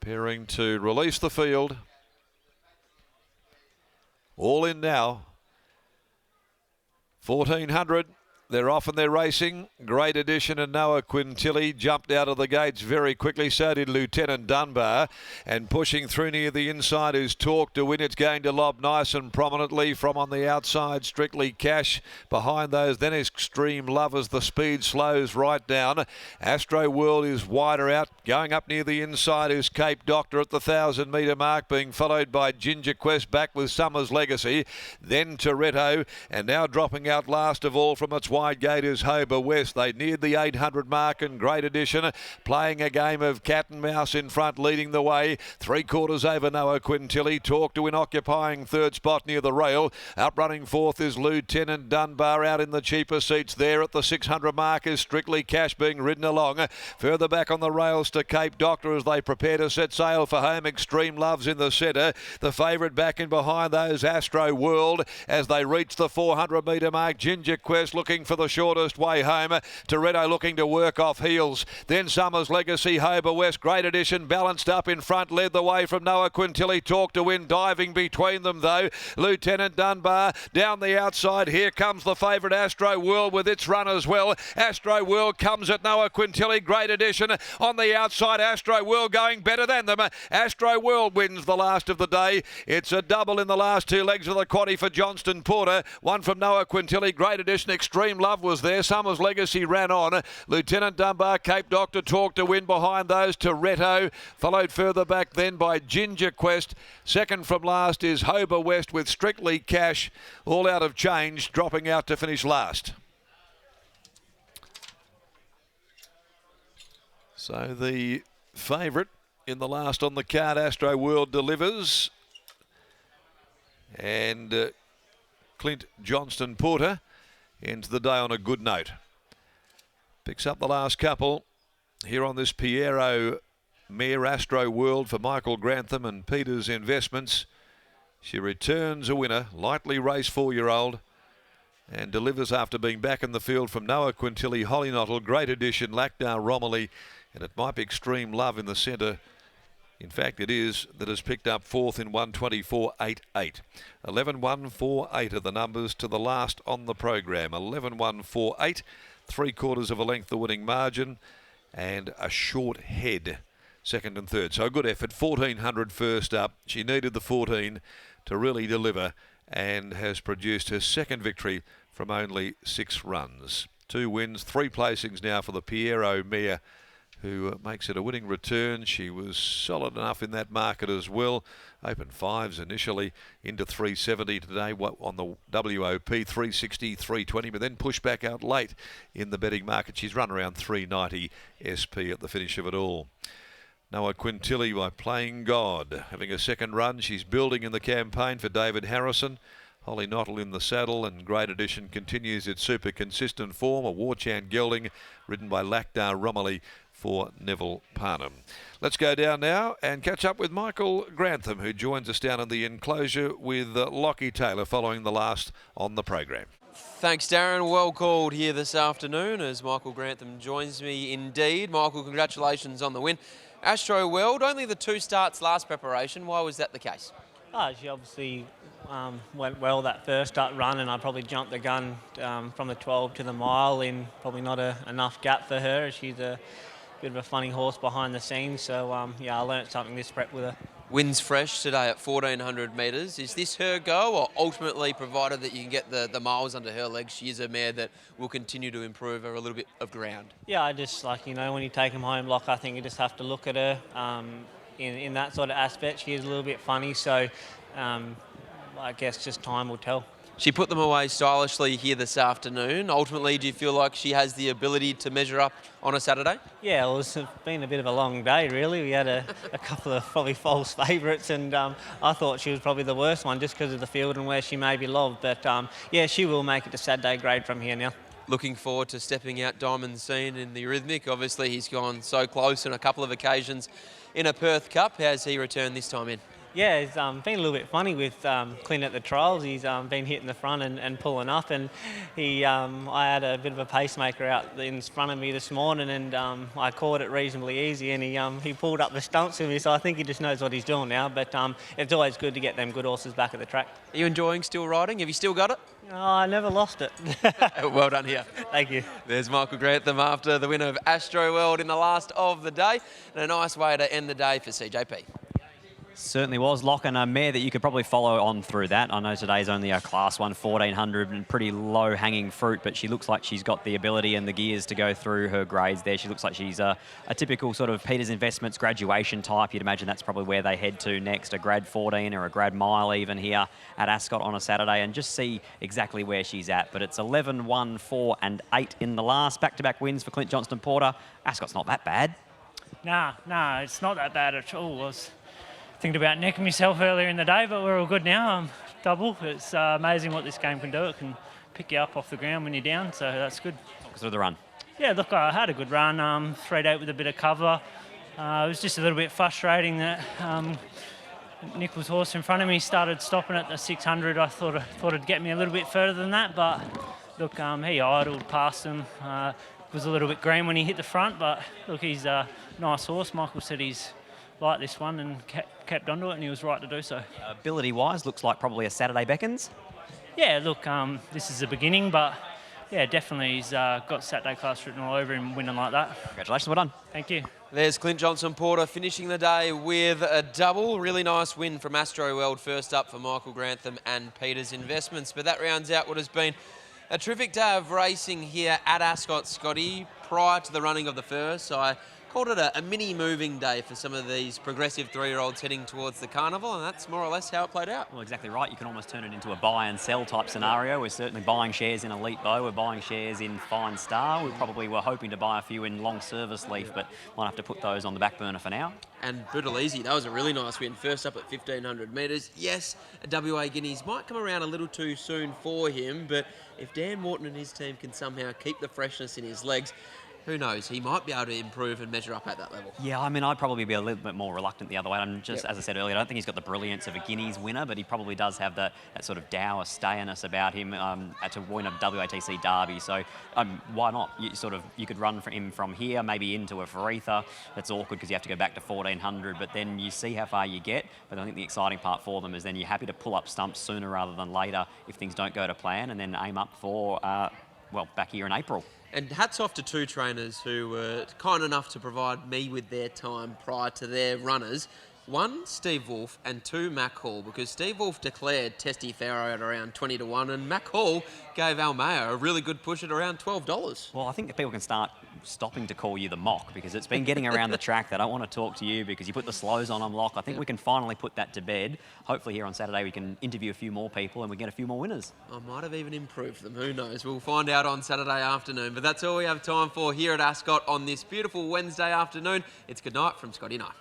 preparing to release the field. All in now. 1400. They're off and they're racing. Great Edition and Noah Quintilly jumped out of the gates very quickly. So did Lieutenant Dunbar. And pushing through near the inside is Talk to Win. It's going to lob nice and prominently from on the outside. Strictly Cash behind those. Then Extreme Love as the speed slows right down. Astro World is wider out. Going up near the inside is Cape Doctor at the 1,000 metre mark, being followed by Ginger Quest back with Summer's Legacy. Then Toretto, and now dropping out last of all from its wide gate is Hober West. They neared the 800 mark, and Great Edition playing a game of cat and mouse in front, leading the way. 3/4 over Noah Quintilly. Talk to Win occupying third spot near the rail. Outrunning fourth is Lieutenant Dunbar. Out in the cheaper seats there at the 600 mark is Strictly Cash being ridden along. Further back on the rails to Cape Doctor as they prepare to set sail for home. Extreme Love's in the centre. The favourite back in behind those, Astro World, as they reach the 400 metre mark. Ginger Quest looking for the shortest way home. Toretto looking to work off heels. Then Summer's Legacy, Hober West. Great Edition balanced up in front, led the way from Noah Quintilly. Talk to Win diving between them though. Lieutenant Dunbar down the outside. Here comes the favourite Astro World with its run as well. Astro World comes at Noah Quintilly. Great Edition on the outside. Astro World going better than them. Astro World wins the last of the day. It's a double in the last two legs of the quaddie for Johnston Porter. One from Noah Quintilly. Great Edition, Extreme Love was there. Summer's Legacy ran on. Lieutenant Dunbar, Cape Doctor, Talk to Win behind those. Toretto followed further back then by Ginger Quest. Second from last is Hober West with Strictly Cash, all out of change, dropping out to finish last. So the favourite in the last on the card, Astro World, delivers. And Clint Johnston Porter ends the day on a good note. Picks up the last couple here on this Piero mare, Astro World, for Michael Grantham and Peters Investments. She returns a winner, lightly raced 4-year-old, and delivers after being back in the field from Noah Quintilly, Hollynottle, Great Edition, Lachdar Romilly, and it might be Extreme Love in the centre. In fact, it is, that has picked up fourth in 124.88. 11.148 are the numbers to the last on the program. 11.148, 3/4 of a length the winning margin, and a short head second and third. So a good effort. 1400 first up. She needed the 14 to really deliver, and has produced her second victory from only 6 runs. 2 wins, 3 placings now for the Piero mare, who makes it a winning return. She was solid enough in that market as well. Open 5s initially, into 370 today on the WOP, 360, 320, but then pushed back out late in the betting market. She's run around 390 SP at the finish of it all. Noah Quintilly by Playing God, having a second run. She's building in the campaign for David Harrison. Hollynottle in the saddle, and Great Edition continues its super consistent form. A Warchan gelding ridden by Lachdar Romilly for Neville Parnham. Let's go down now and catch up with Michael Grantham, who joins us down in the enclosure with Lockie Taylor following the last on the program. Thanks, Darren. Well called here this afternoon as Michael Grantham joins me indeed. Michael, congratulations on the win. Astro World, only the 2 starts last preparation. Why was that the case? She obviously went well that first start run, and I probably jumped the gun from the 12 to the mile in probably not enough gap for her. She's a bit of a funny horse behind the scenes, so yeah, I learnt something this prep with her. Wins fresh today at 1400 metres. Is this her go, or ultimately, provided that you can get the miles under her legs, she is a mare that will continue to improve her a little bit of ground? Yeah, I just, like, you know, when you take them home, like, I think you just have to look at her in that sort of aspect. She is a little bit funny, so I guess just time will tell. She put them away stylishly here this afternoon. Ultimately, do you feel like she has the ability to measure up on a Saturday? Yeah, well, it's been a bit of a long day, really. We had a couple of probably false favourites, and I thought she was probably the worst one just because of the field and where she may be loved. But yeah, she will make it to Saturday grade from here now. Looking forward to stepping out Diamond Scene in the Rhythmic. Obviously, he's gone so close on a couple of occasions in a Perth Cup. How's he returned this time in? Yeah, it's been a little bit funny with Clint at the trials. He's been hitting the front and pulling up, and I had a bit of a pacemaker out in front of me this morning, and I caught it reasonably easy, and he pulled up the stumps with me, so I think he just knows what he's doing now. But it's always good to get them good horses back at the track. Are you enjoying still riding? Have you still got it? Oh, I never lost it. Well done here. Thank you. There's Michael Grantham after the win of Astro World in the last of the day, and a nice way to end the day for CJP. Certainly was, Lock, and a mare that you could probably follow on through that. I know today's only a Class 1 1400 and pretty low-hanging fruit, but she looks like she's got the ability and the gears to go through her grades there. She looks like she's a typical sort of Peters Investments graduation type. You'd imagine that's probably where they head to next, a grad 14 or a grad mile even here at Ascot on a Saturday, and just see exactly where she's at. But it's 11, 1, 4 and 8 in the last. Back-to-back wins for Clint Johnston-Porter. Ascot's not that bad. Nah, it's not that bad at all. I was thinking about necking myself earlier in the day, but we're all good now. Double. It's amazing what this game can do. It can pick you up off the ground when you're down, so that's good. Talk us through the run. Yeah, look, I had a good run. 3-8 with a bit of cover. It was just a little bit frustrating that Nichols' horse in front of me started stopping at the 600. I thought it'd get me a little bit further than that, but look, he idled past him. Was a little bit green when he hit the front, but look, he's a nice horse. Michael said he's like this one and kept onto it, and he was right to do so. Ability-wise, looks like probably a Saturday beckons. Yeah, look, this is the beginning, but yeah, definitely he's got Saturday class written all over him winning like that. Congratulations, well done. Thank you. There's Clint Johnston-Porter finishing the day with a double. Really nice win from Astro World, first up for Michael Grantham and Peters Investments. But that rounds out what has been a terrific day of racing here at Ascot, Scotty. Prior to the running of the first, I called it a mini moving day for some of these progressive 3-year-olds heading towards the carnival, and that's more or less how it played out. Well, exactly right. You can almost turn it into a buy and sell type scenario. We're certainly buying shares in Elite Bow. We're buying shares in Fine Star. We probably were hoping to buy a few in Long Service Leaf, but might have to put those on the back burner for now. And Brutal Easy, that was a really nice win. First up at 1,500 metres. Yes, WA Guineas might come around a little too soon for him, but if Dan Morton and his team can somehow keep the freshness in his legs, who knows? He might be able to improve and measure up at that level. Yeah, I mean, I'd probably be a little bit more reluctant the other way. I'm just, as I said earlier, I don't think he's got the brilliance of a Guineas winner, but he probably does have that sort of dour stayness about him to win a WATC derby. So why not? You could run for him from here, maybe into a Faritha. That's awkward because you have to go back to 1,400, but then you see how far you get. But I think the exciting part for them is then you're happy to pull up stumps sooner rather than later if things don't go to plan, and then aim up for, back here in April. And hats off to two trainers who were kind enough to provide me with their time prior to their runners. One, Steve Wolfe, and two, Mac Hall, because Steve Wolfe declared Testy Pharaoh at around 20 to 1, and Mac Hall gave Almeo a really good push at around $12. Well, I think that people can start stopping to call you the mock, because it's been getting around the track. They don't want to talk to you because you put the slows on them, Lock. I think we can finally put that to bed. Hopefully here on Saturday we can interview a few more people and we get a few more winners. I might have even improved them, who knows? We'll find out on Saturday afternoon. But that's all we have time for here at Ascot on this beautiful Wednesday afternoon. It's good night from Scotty Knight.